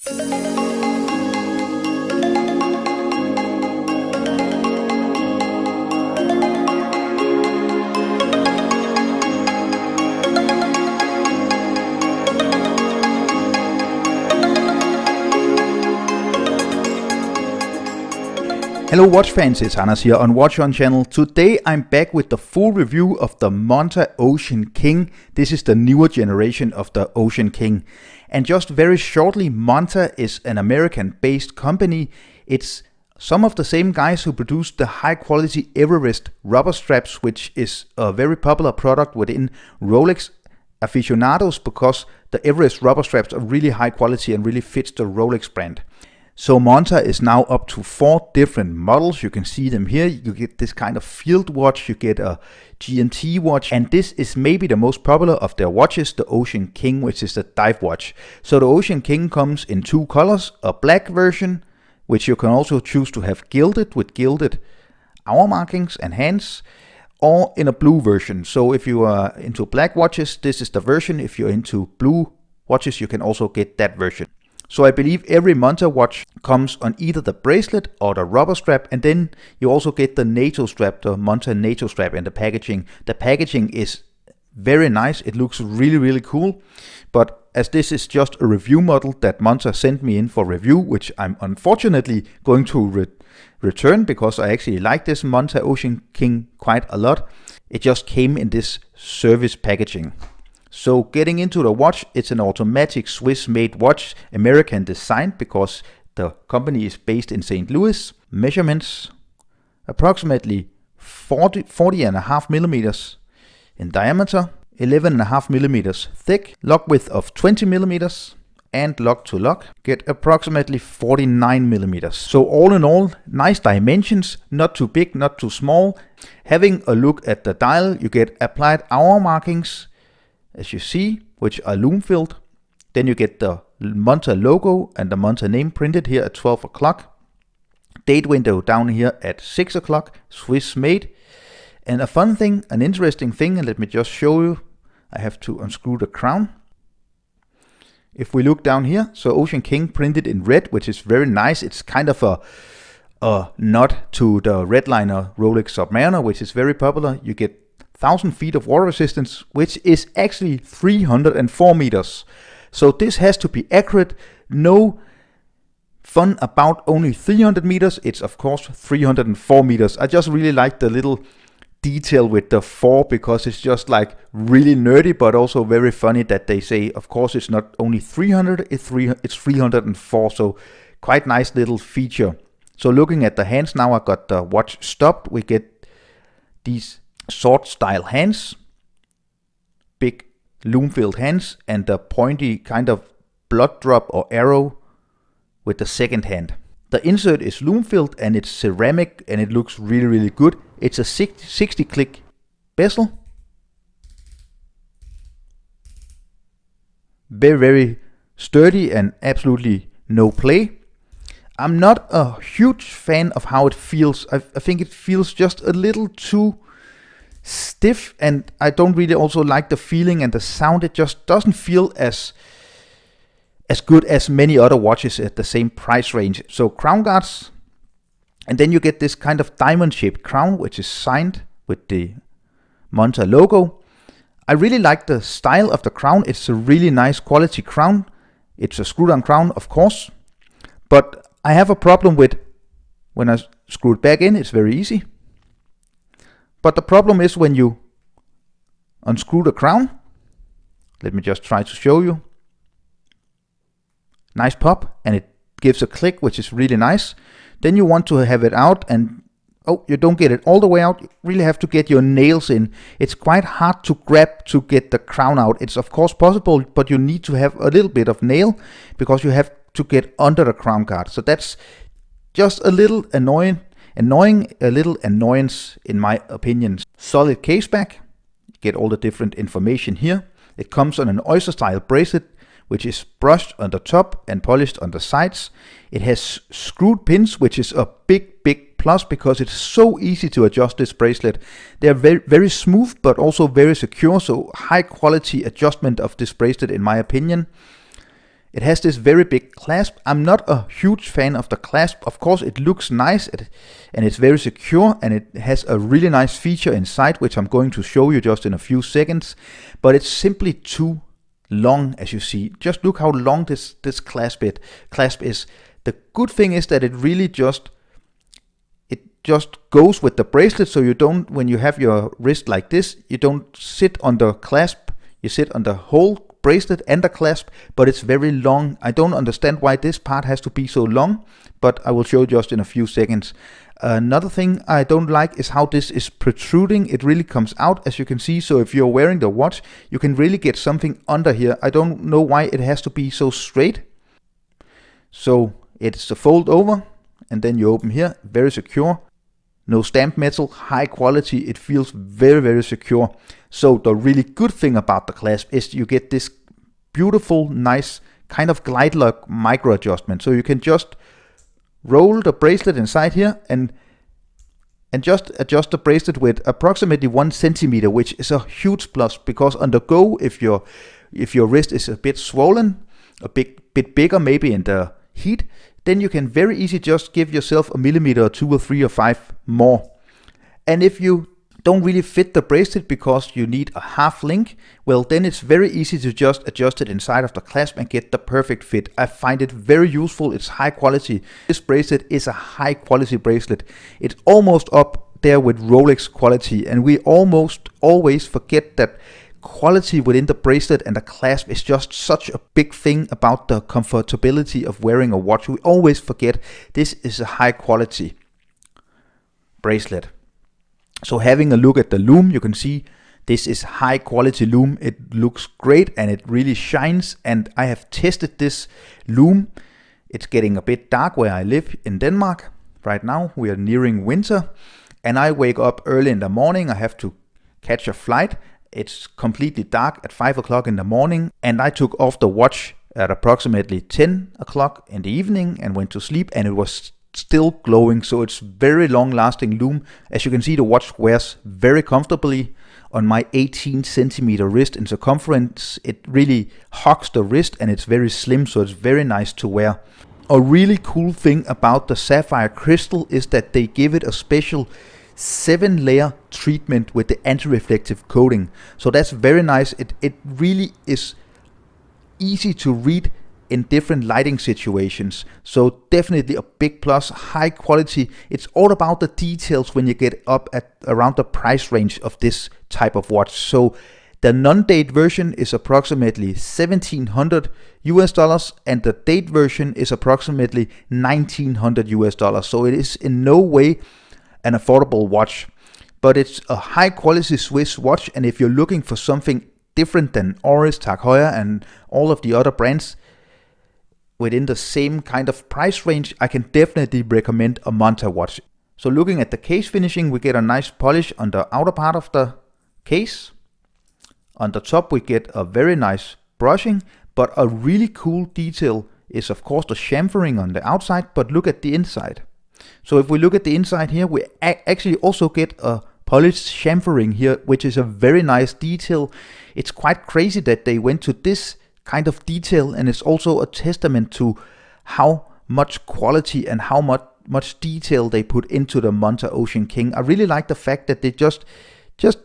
Hello watch fans, it's Anders here on Watch On channel. Today I'm back with the full review of the Monta Oceanking. This is the newer generation of the Oceanking. And just very shortly, Monta is an American-based company. It's some of the same guys who produced the high-quality Everest rubber straps, which is a very popular product within Rolex aficionados because the Everest rubber straps are really high quality and really fits the Rolex brand. So Monta is now up to 4 different models. You can see them here. You get this kind of field watch, you get a GMT watch, and this is maybe the most popular of their watches, the Oceanking, which is the dive watch. So the Oceanking comes in 2 colors, a black version, which you can also choose to have gilded with gilded hour markings and hands, or in a blue version. So if you are into black watches, this is the version. If you're into blue watches, you can also get that version. So I believe every Monta watch comes on either the bracelet or the rubber strap, and then you also get the NATO strap, the Monta NATO strap in the packaging. The packaging is very nice, it looks really cool, but as this is just a review model that Monta sent me in for review, which I'm unfortunately going to return because I actually like this Monta Oceanking quite a lot, it just came in this service packaging. So getting into the watch, it's an automatic Swiss-made watch, American designed because the company is based in St. Louis. Measurements, approximately 40.5 millimeters in diameter, 11.5 millimeters thick, lock width of 20 millimeters, and lock to lock get approximately 49 millimeters. So all in all, nice dimensions, not too big, not too small. Having a look at the dial, you get applied hour markings, as you see, which are lume filled. Then you get the Monta logo and the Monta name printed here at 12 o'clock. Date window down here at 6 o'clock, Swiss made. And a fun thing, an interesting thing, and let me just show you. I have to unscrew the crown. If we look down here, so Oceanking printed in red, which is very nice. It's kind of a nod to the Redliner Rolex Submariner, which is very popular. You get 1,000 feet of water resistance, which is actually 304 meters. So this has to be accurate. No fun about only 300 meters. It's of course 304 meters. I just really like the little detail with the 4 because it's just like really nerdy, but also very funny that they say, of course, it's not only 300, it's 304. So quite nice little feature. So looking at the hands now, I got the watch stopped. We get these sword style hands, big lume filled hands, and the pointy kind of blood drop or arrow with the second hand. The insert is lume filled and it's ceramic and it looks really good. It's a 60 click bezel. Very sturdy and absolutely no play. I'm not a huge fan of how it feels. I think it feels just a little too stiff, and I don't really also like the feeling and the sound. It just doesn't feel as good as many other watches at the same price range. So crown guards, and then you get this kind of diamond shaped crown which is signed with the Monta logo. I really like the style of the crown. It's a really nice quality crown. It's a screw down crown, of course, but I have a problem with when I screw it back in. It's very easy. But the problem is when you unscrew the crown. Let me just try to show you. Nice pop, and it gives a click, which is really nice. Then you want to have it out, and you don't get it all the way out. You really have to get your nails in. It's quite hard to grab to get the crown out. It's of course possible, but you need to have a little bit of nail because you have to get under the crown guard. So that's just a little annoying, a little annoyance in my opinion. Solid case back, you get all the different information here. It comes on an oyster style bracelet, which is brushed on the top and polished on the sides. It has screwed pins, which is a big plus because it's so easy to adjust this bracelet. They're very smooth, but also very secure. So high quality adjustment of this bracelet in my opinion. It has this very big clasp. I'm not a huge fan of the clasp. Of course, it looks nice and it's very secure, and it has a really nice feature inside, which I'm going to show you just in a few seconds. But it's simply too long, as you see. Just look how long this clasp is. The good thing is that it really just goes with the bracelet, so you don't, when you have your wrist like this, you don't sit on the clasp, you sit on the whole bracelet and the clasp, but it's very long. I don't understand why this part has to be so long, but I will show you just in a few seconds. Another thing I don't like is how this is protruding. It really comes out, as you can see, so if you're wearing the watch, you can really get something under here. I don't know why it has to be so straight. So it's a fold over, and then you open here, very secure. No stamped metal, high quality, it feels very, very secure. So the really good thing about the clasp is you get this beautiful, nice kind of glide lock micro adjustment. So you can just roll the bracelet inside here and just adjust the bracelet with approximately 1 centimeter, which is a huge plus, because on the go, if your wrist is a bit swollen, a bit bigger maybe in the heat, then you can very easily just give yourself a millimeter or 2 or 3 or 5 more. And if you don't really fit the bracelet because you need a half link, well, then it's very easy to just adjust it inside of the clasp and get the perfect fit. I find it very useful. It's high quality. This bracelet is a high quality bracelet. It's almost up there with Rolex quality, and we almost always forget that quality within the bracelet and the clasp is just such a big thing about the comfortability of wearing a watch. We always forget this is a high quality bracelet. So having a look at the lume, you can see this is high quality lume. It looks great and it really shines, and I have tested this lume. It's getting a bit dark where I live in Denmark. Right now we are nearing winter, and I wake up early in the morning. I have to catch a flight. It's completely dark at 5 o'clock in the morning, and I took off the watch at approximately 10 o'clock in the evening and went to sleep, and it was still glowing. So it's very long lasting lume. As you can see, the watch wears very comfortably on my 18 centimeter wrist in circumference. It really hugs the wrist and it's very slim, so it's very nice to wear. A really cool thing about the sapphire crystal is that they give it a special 7-layer treatment with the anti-reflective coating. So that's very nice. It really is easy to read in different lighting situations. So definitely a big plus, high quality. It's all about the details when you get up at around the price range of this type of watch. So the non-date version is approximately $1,700 US, and the date version is approximately $1,900 US. So it is in no way an affordable watch, but it's a high quality Swiss watch. And if you're looking for something different than Oris, Heuer and all of the other brands within the same kind of price range, I can definitely recommend a Monta watch. So looking at the case finishing, we get a nice polish on the outer part of the case. On the top we get a very nice brushing, but a really cool detail is of course the chamfering on the outside, but look at the inside. So if we look at the inside here, we actually also get a polished chamfering here, which is a very nice detail. It's quite crazy that they went to this kind of detail, and it's also a testament to how much quality and how much detail they put into the Monta Oceanking. I really like the fact that they just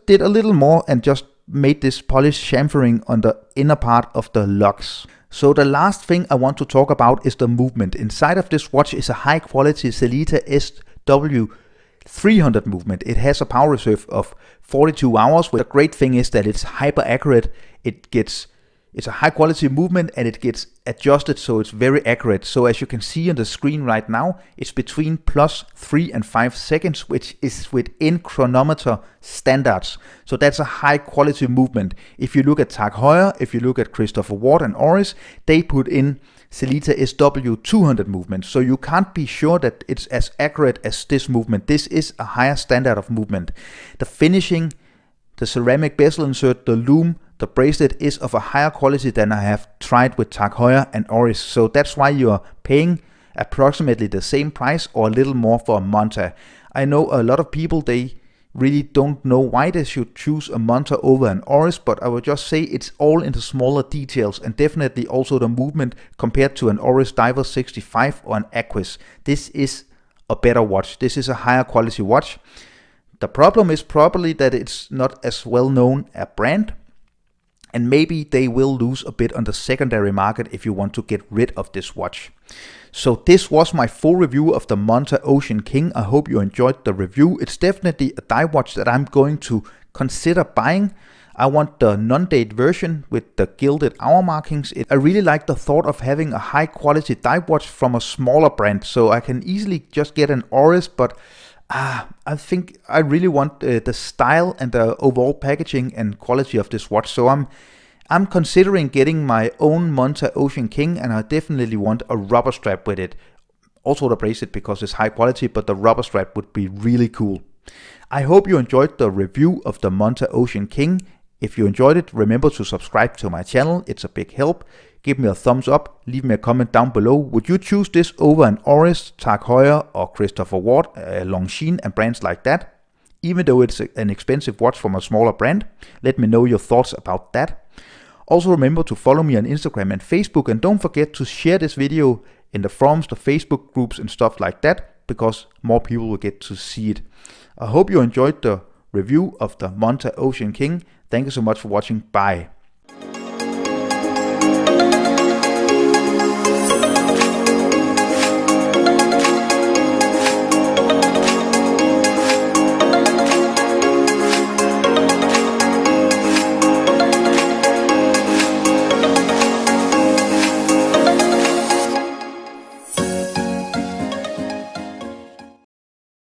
did a little more and just made this polished chamfering on the inner part of the lugs. So the last thing I want to talk about is the movement. Inside of this watch is a high quality Sellita SW300 movement. It has a power reserve of 42 hours. The great thing is that it's hyper accurate. It's a high quality movement and it gets adjusted, so it's very accurate. So as you can see on the screen right now, it's between +3 and 5 seconds, which is within chronometer standards. So that's a high quality movement. If you look at Heuer, if you look at Christopher Ward and Oris, they put in Sellita SW200 movement. So you can't be sure that it's as accurate as this movement. This is a higher standard of movement. The finishing, the ceramic bezel insert, the lume, the bracelet is of a higher quality than I have tried with Heuer and Oris. So that's why you are paying approximately the same price or a little more for a Monta. I know a lot of people, they really don't know why they should choose a Monta over an Oris, but I would just say it's all in the smaller details, and definitely also the movement compared to an Oris Diver 65 or an Aquis. This is a better watch. This is a higher quality watch. The problem is probably that it's not as well known a brand, and maybe they will lose a bit on the secondary market if you want to get rid of this watch. So this was my full review of the Monta Oceanking. I hope you enjoyed the review. It's definitely a dive watch that I'm going to consider buying. I want the non-date version with the gilded hour markings. I really like the thought of having a high quality dive watch from a smaller brand, so I can easily just get an Oris, but I think I really want the style and the overall packaging and quality of this watch. So I'm considering getting my own Monta Oceanking, and I definitely want a rubber strap with it. Also the bracelet because it's high quality, but the rubber strap would be really cool. I hope you enjoyed the review of the Monta Oceanking. If you enjoyed it, remember to subscribe to my channel. It's a big help. Give me a thumbs up, leave me a comment down below. Would you choose this over an Oris, Heuer, or Christopher Ward, Longines and brands like that? Even though it's an expensive watch from a smaller brand, let me know your thoughts about that. Also remember to follow me on Instagram and Facebook, and don't forget to share this video in the forums, the Facebook groups and stuff like that, because more people will get to see it. I hope you enjoyed the review of the Monta Oceanking. Thank you so much for watching. Bye.